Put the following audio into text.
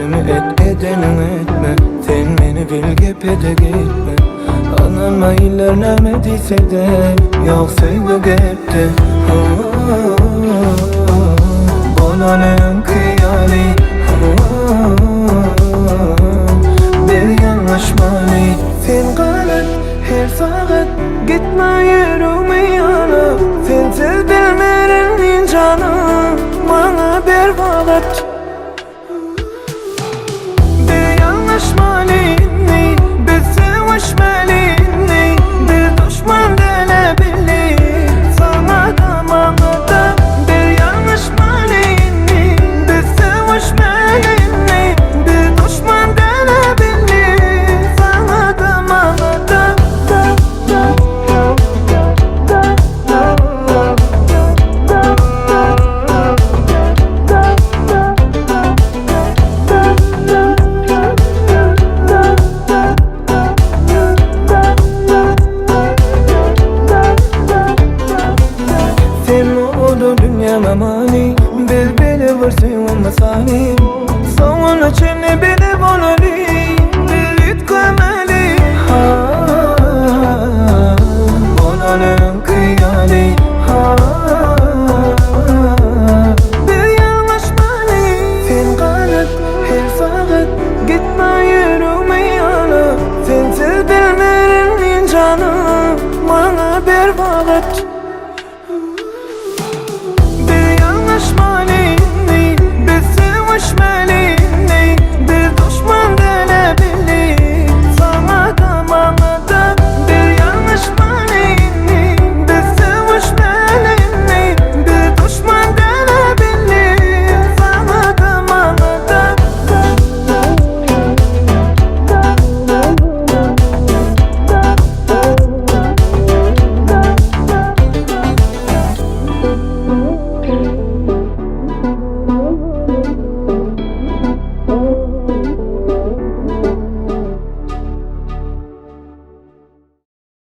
Edeni et, edenin etme. Sen beni bil gepede gitme. Anama ilerlemediyse de yok sevgi gitti. Bana ne kıyali, bir yanlışmali. Sen kalet her saat gitme yerime yana. Sensiz bilmenin canım bana bir vakit. Bir yanlışmalini, bir sevişmelini, bir düşman delebilir sana da bana da. Bir yanlışmalini, bir sevişmelini, bir düşman delebilir sana da bana da. Mamani bilbili vursun masani Sonra çimni bile volali Bilit kömeli Bonanın kıyali Bir yanlışmali Sen kalet her saat gitme yerime yana Sensiz bilmenin canım bana bir vakit.